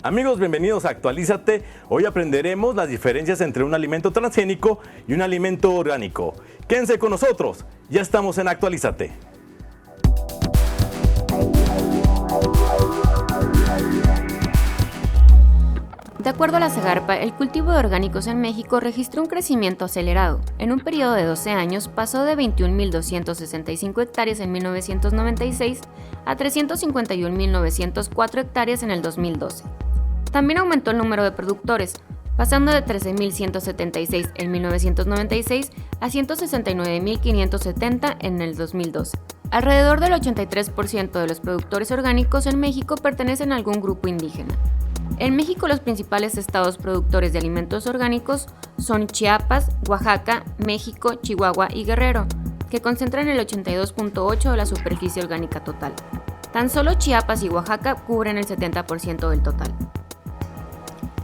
Amigos, bienvenidos a Actualízate. Hoy aprenderemos las diferencias entre un alimento transgénico y un alimento orgánico. Quédense con nosotros, ya estamos en Actualízate. De acuerdo a la Zagarpa, el cultivo de orgánicos en México registró un crecimiento acelerado. En un periodo de 12 años pasó de 21.265 hectáreas en 1996 a 351.904 hectáreas en el 2012. También aumentó el número de productores, pasando de 13.176 en 1996 a 169.570 en el 2012. Alrededor del 83% de los productores orgánicos en México pertenecen a algún grupo indígena. En México, los principales estados productores de alimentos orgánicos son Chiapas, Oaxaca, México, Chihuahua y Guerrero, que concentran el 82.8% de la superficie orgánica total. Tan solo Chiapas y Oaxaca cubren el 70% del total.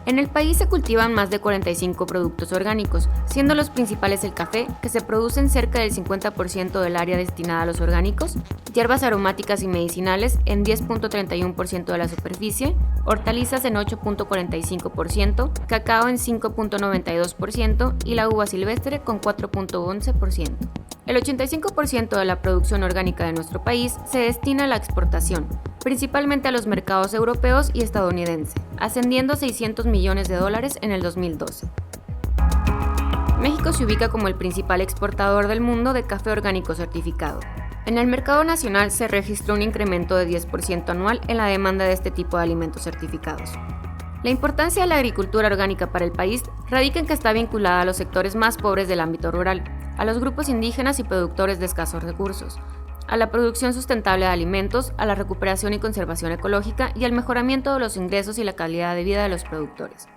En el país se cultivan más de 45 productos orgánicos, siendo los principales el café, que se produce en cerca del 50% del área destinada a los orgánicos, hierbas aromáticas y medicinales en 10.31% de la superficie, hortalizas en 8.45%, cacao en 5.92% y la uva silvestre con 4.11%. El 85% de la producción orgánica de nuestro país se destina a la exportación, principalmente a los mercados europeos y estadounidense, ascendiendo a $600 millones en el 2012. México se ubica como el principal exportador del mundo de café orgánico certificado. En el mercado nacional se registró un incremento de 10% anual en la demanda de este tipo de alimentos certificados. La importancia de la agricultura orgánica para el país radica en que está vinculada a los sectores más pobres del ámbito rural, a los grupos indígenas y productores de escasos recursos, a la producción sustentable de alimentos, a la recuperación y conservación ecológica y al mejoramiento de los ingresos y la calidad de vida de los productores.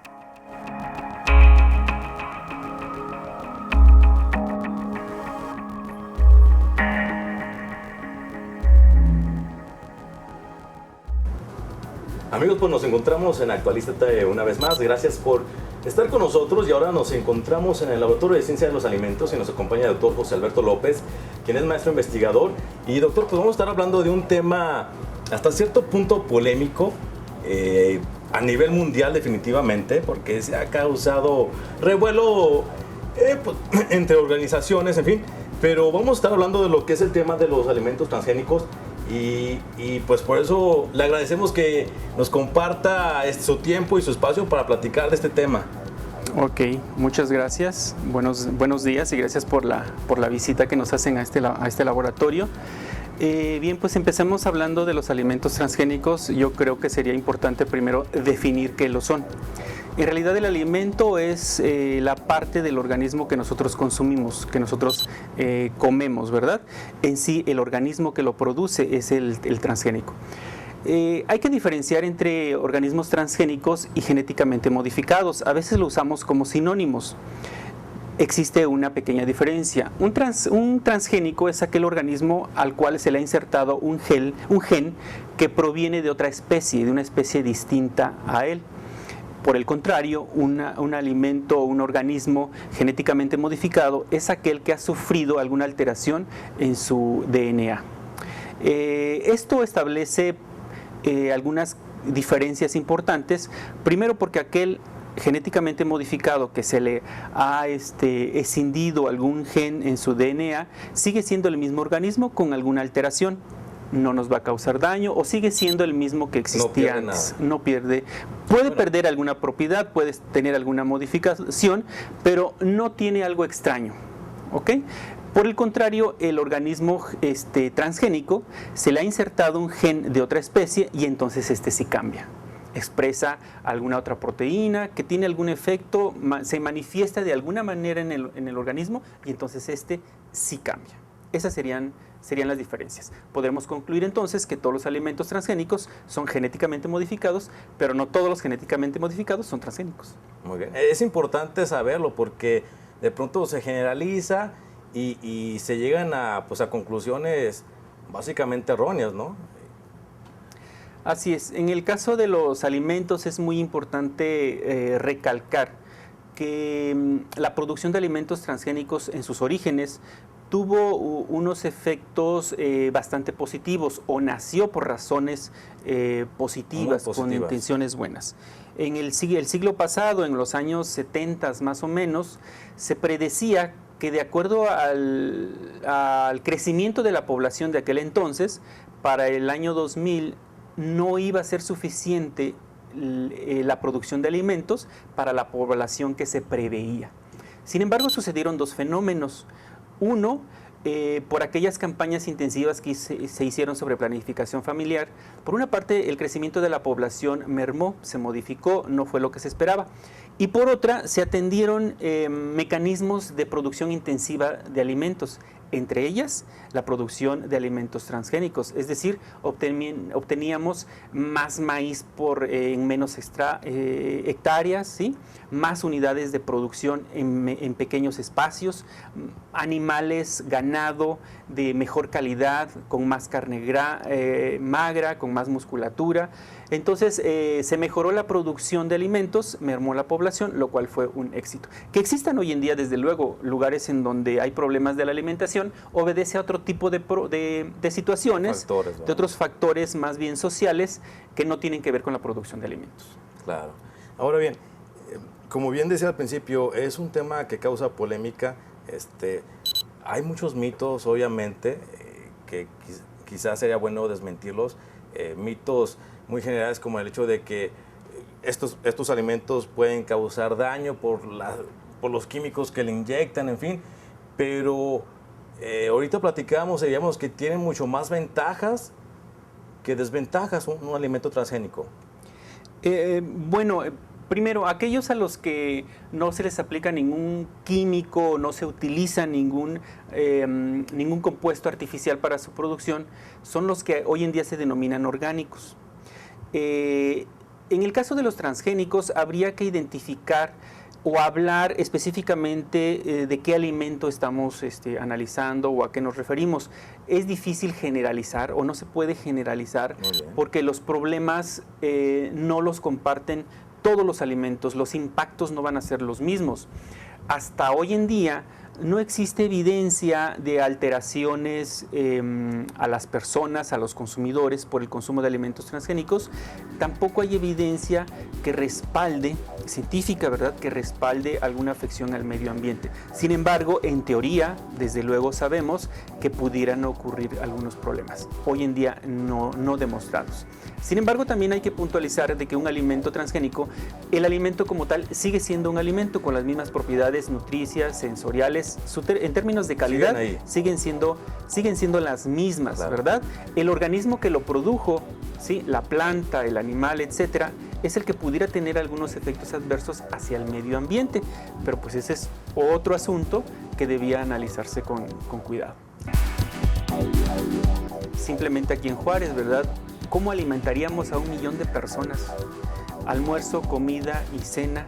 Amigos, pues nos encontramos en Actualízate una vez más. Gracias por estar con nosotros y ahora nos encontramos en el Laboratorio de Ciencia de los Alimentos y nos acompaña el doctor José Alberto López, quien es maestro investigador. Y doctor, pues vamos a estar hablando de un tema hasta cierto punto polémico a nivel mundial definitivamente, porque se ha causado revuelo pues, entre organizaciones, en fin. Pero vamos a estar hablando de lo que es el tema de los alimentos transgénicos. Y pues por eso le agradecemos que nos comparta su tiempo y su espacio para platicar de este tema. Ok, muchas gracias. Buenos días y gracias por la visita que nos hacen a este laboratorio. Bien, pues empecemos hablando de los alimentos transgénicos. Yo creo que sería importante primero definir qué lo son. En realidad el alimento es la parte del organismo que nosotros consumimos, que nosotros comemos, ¿verdad? En sí el organismo que lo produce es el transgénico. Hay que diferenciar entre organismos transgénicos y genéticamente modificados. A veces lo usamos como sinónimos. Existe una pequeña diferencia. Un transgénico es aquel organismo al cual se le ha insertado un gen que proviene de otra especie, de una especie distinta a él. Por el contrario, un alimento o un organismo genéticamente modificado es aquel que ha sufrido alguna alteración en su DNA. Esto establece algunas diferencias importantes. Primero, porque aquel genéticamente modificado que se le ha escindido algún gen en su DNA sigue siendo el mismo organismo con alguna alteración. No nos va a causar daño o sigue siendo el mismo que existía antes. No pierde. Puede perder alguna propiedad, puede tener alguna modificación, pero no tiene algo extraño. ¿Ok? Por el contrario, el organismo transgénico se le ha insertado un gen de otra especie y entonces sí cambia. Expresa alguna otra proteína que tiene algún efecto, se manifiesta de alguna manera en el organismo y entonces sí cambia. Esas serían las diferencias. Podremos concluir entonces que todos los alimentos transgénicos son genéticamente modificados, pero no todos los genéticamente modificados son transgénicos. Muy bien. Es importante saberlo porque de pronto se generaliza y se llegan a conclusiones básicamente erróneas, ¿no? Así es. En el caso de los alimentos es muy importante recalcar que la producción de alimentos transgénicos en sus orígenes tuvo unos efectos bastante positivos, o nació por razones positivas, con intenciones buenas. En el siglo pasado, en los años 70 más o menos, se predecía que de acuerdo al crecimiento de la población de aquel entonces, para el año 2000 no iba a ser suficiente la producción de alimentos para la población que se preveía. Sin embargo, sucedieron dos fenómenos. Uno, por aquellas campañas intensivas que se hicieron sobre planificación familiar. Por una parte, el crecimiento de la población mermó, se modificó, no fue lo que se esperaba. Y por otra, se atendieron mecanismos de producción intensiva de alimentos, entre ellas la producción de alimentos transgénicos, es decir, obteníamos más maíz en menos hectáreas, ¿sí? Más unidades de producción en pequeños espacios, animales, ganado de mejor calidad, con más carne magra, con más musculatura. Entonces se mejoró la producción de alimentos, mermó la población, lo cual fue un éxito. Que existan hoy en día, desde luego, lugares en donde hay problemas de la alimentación, obedece a otro tipo de situaciones, de otros factores más bien sociales, que no tienen que ver con la producción de alimentos. Claro. Ahora bien, como bien decía al principio, es un tema que causa polémica. Hay muchos mitos, obviamente, que quizás sería bueno desmentirlos. Mitos muy generales, como el hecho de que estos alimentos pueden causar daño por los químicos que le inyectan, en fin. Pero ahorita platicamos y digamos que tienen mucho más ventajas que desventajas un alimento transgénico. Bueno, primero, aquellos a los que no se les aplica ningún químico, no se utiliza ningún compuesto artificial para su producción, son los que hoy en día se denominan orgánicos. En el caso de los transgénicos, habría que identificar o hablar específicamente de qué alimento estamos analizando o a qué nos referimos. Es difícil generalizar o no se puede generalizar porque los problemas no los comparten todos los alimentos, los impactos no van a ser los mismos. Hasta hoy en día no existe evidencia de alteraciones a las personas, a los consumidores por el consumo de alimentos transgénicos. Tampoco hay evidencia que respalde, científica, ¿verdad?, que respalde alguna afección al medio ambiente. Sin embargo, en teoría, desde luego sabemos que pudieran ocurrir algunos problemas. Hoy en día no demostrados. Sin embargo, también hay que puntualizar de que un alimento transgénico, el alimento como tal sigue siendo un alimento con las mismas propiedades nutricias, sensoriales, en términos de calidad siguen siendo las mismas, claro, ¿verdad? El organismo que lo produjo, ¿sí?, la planta, el animal, etcétera, es el que pudiera tener algunos efectos adversos hacia el medio ambiente, pero pues ese es otro asunto que debía analizarse con cuidado. Simplemente aquí en Juárez, ¿verdad?, ¿cómo alimentaríamos a 1 millón de personas? Almuerzo, comida y cena